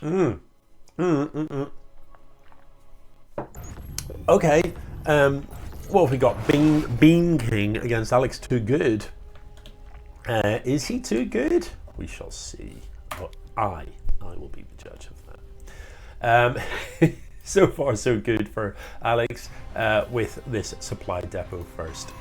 Mm, mm, mm, mm. Okay. What have we got? BeanKing against AlexTooGood. Is he too good? We shall see. But I will be the judge of that. So far, so good for Alex with this supply depot first.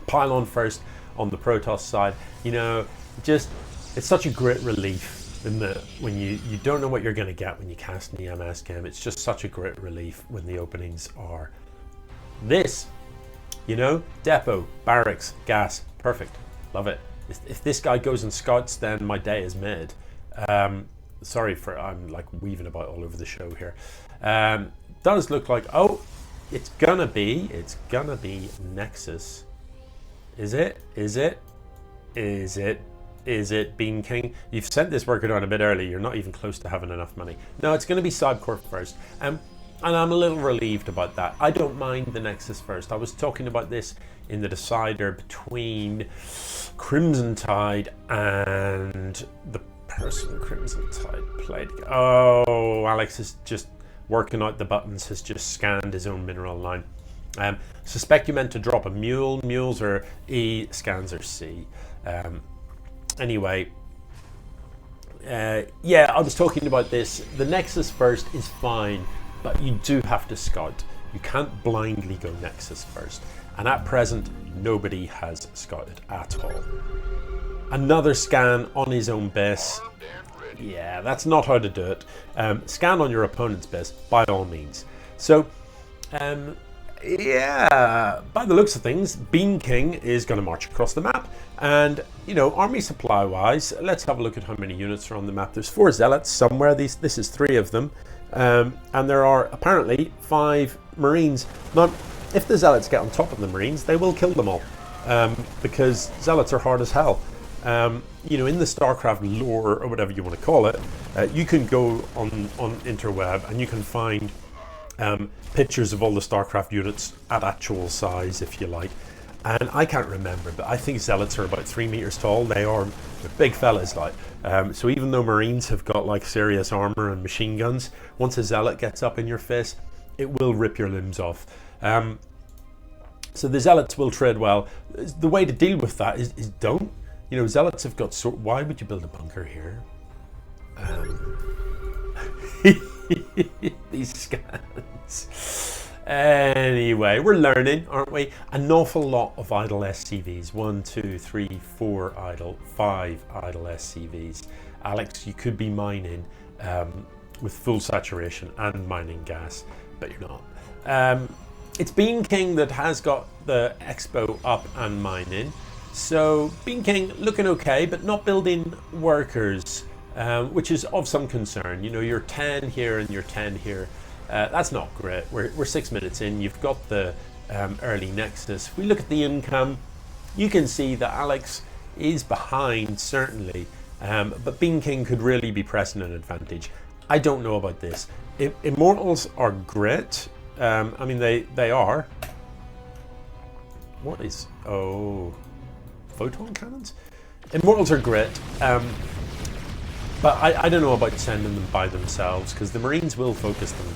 Pylon first on the Protoss side. You know, just it's such a great relief in the when you don't know what you're going to get when you cast an EMS game. It's just such a great relief when the openings are this. You know, depot, barracks, gas, perfect. Love it. If this guy goes and scouts, then my day is made. Sorry for I'm like weaving about all over the show here. Does look like it's gonna be Nexus. Is it? BeanKing? You've sent this worker down a bit early. You're not even close to having enough money. No, it's going to be Cybercorp first. And I'm a little relieved about that. I don't mind the Nexus first. I was talking about this in the decider between Crimson Tide and the person Crimson Tide played. Oh, Alex is just working out the buttons, has just scanned his own mineral line. Suspect you meant to drop a mule. Mules are E, scans are C. Anyway, yeah, I was talking about this. The Nexus first is fine, but you do have to scout. You can't blindly go Nexus first. And at present, nobody has scouted at all. Another scan on his own base. Yeah, that's not how to do it. Scan on your opponent's base, by all means. So, yeah, by the looks of things, BeanKing is going to march across the map. And, you know, army supply-wise, let's have a look at how many units are on the map. There's 4 zealots somewhere. This is 3 of them. And there are apparently 5 marines. Now, if the zealots get on top of the marines, they will kill them all. Because zealots are hard as hell. You know, in the StarCraft lore, or whatever you want to call it, you can go on interweb and you can find pictures of all the StarCraft units at actual size, if you like. And I can't remember, but I think zealots are about 3 meters tall. They're big fellas, like. So even though marines have got like serious armor and machine guns, once a zealot gets up in your face, it will rip your limbs off. So the zealots will trade well. The way to deal with that is don't. You know, zealots have got why would you build a bunker here? These scans. Anyway, we're learning, aren't we? An awful lot of idle SCVs. 1, 2, 3, 4 idle, 5 idle SCVs. Alex, you could be mining with full saturation and mining gas, but you're not. It's BeanKing that has got the expo up and mining. So BeanKing looking okay, but not building workers, which is of some concern. You know, you're 10 here and you're 10 here. That's not great. We're 6 minutes in. You've got the early Nexus. If we look at the income, you can see that Alex is behind, certainly, but BeanKing could really be pressing an advantage. I don't know about this. Immortals are great. I mean, they are. What is... Oh... Photon cannons? Immortals are great, but I don't know about sending them by themselves, because the Marines will focus them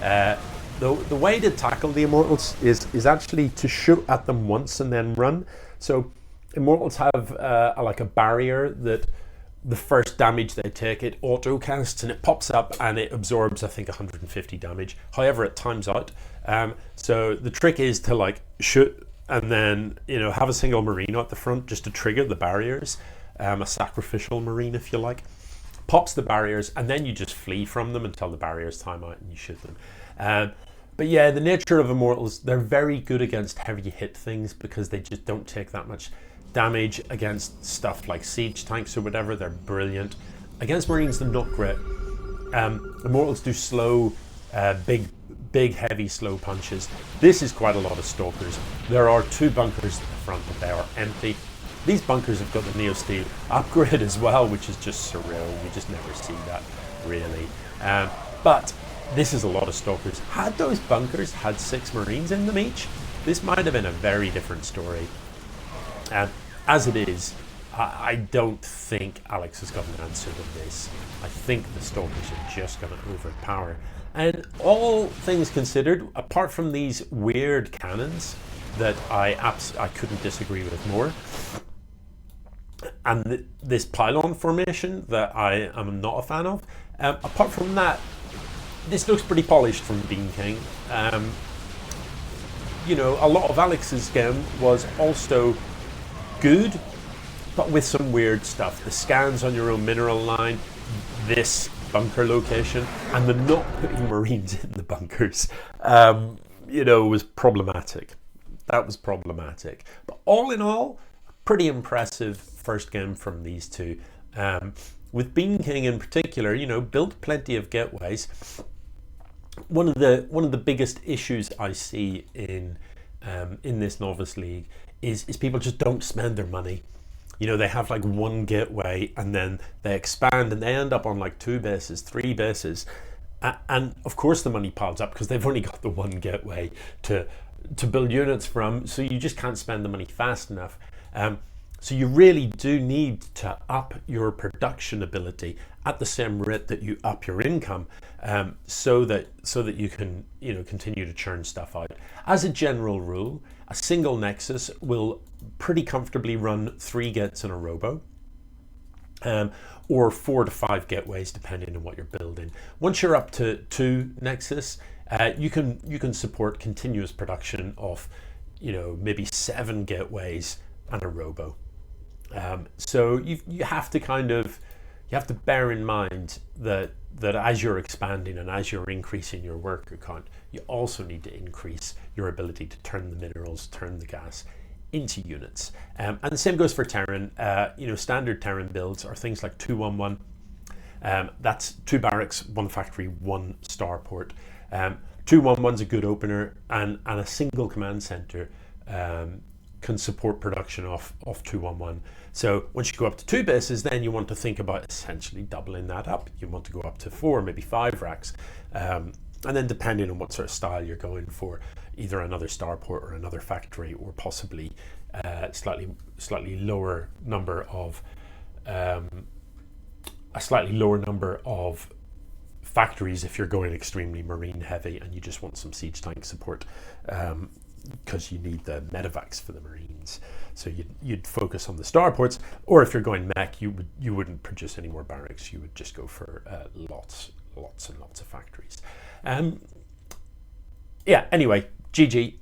down. The way to tackle the Immortals is actually to shoot at them once and then run. So Immortals have like a barrier that the first damage they take, it auto casts and it pops up and it absorbs, I think, 150 damage. However, it times out. So the trick is to like shoot and then, you know, have a single marine out the front just to trigger the barriers, a sacrificial marine, if you like. Pops the barriers, and then you just flee from them until the barriers time out and you shoot them. But yeah, the nature of Immortals, they're very good against heavy hit things because they just don't take that much damage. Against stuff like siege tanks or whatever, they're brilliant. Against Marines, they're not great. Immortals do slow, big heavy slow punches. This is quite a lot of stalkers. There are 2 bunkers at the front, but they are empty. These bunkers have got the Neo Steel upgrade as well, which is just surreal. You just never see that, really. But this is a lot of stalkers. Had those bunkers had 6 Marines in them each, this might have been a very different story. As it is, I don't think Alex has got an answer to this. I think the Stalkers are just going to overpower. And all things considered, apart from these weird cannons that I couldn't disagree with more, and this pylon formation that I am not a fan of, apart from that, this looks pretty polished from BeanKing. You know, a lot of Alex's game was also good, but with some weird stuff. The scans on your own mineral line, this bunker location, and the not putting Marines in the bunkers, you know, was problematic. That was problematic. But all in all, pretty impressive first game from these two. With BeanKing in particular, you know, built plenty of gateways. One of the biggest issues I see in this novice league is people just don't spend their money. You know, they have like one gateway and then they expand and they end up on like 2 bases, 3 bases, and of course the money piles up because they've only got the one gateway to build units from. So you just can't spend the money fast enough. So you really do need to up your production ability at the same rate that you up your income, so that you can, you know, continue to churn stuff out. As a general rule, a single Nexus will pretty comfortably run 3 gates in a robo, or 4 to 5 gateways depending on what you're building. Once you're up to 2 Nexus, you can support continuous production of, you know, maybe 7 gateways and a robo. So you have to bear in mind that as you're expanding and as you're increasing your worker count, you also need to increase your ability to turn the minerals, turn the gas into units. And the same goes for Terran. You know, standard Terran builds are things like 211. That's 2 barracks, 1 factory, 1 starport. 211's a good opener, and a single command center can support production of 211. So once you go up to 2 bases, then you want to think about essentially doubling that up. You want to go up to 4, maybe 5 racks. And then depending on what sort of style you're going for, either another starport or another factory, or possibly slightly lower number of factories if you're going extremely marine heavy and you just want some siege tank support, because you need the medevacs for the Marines. So you'd focus on the starports, or if you're going mech, you wouldn't produce any more barracks. You would just go for lots and lots of factories. Yeah. Anyway, GG.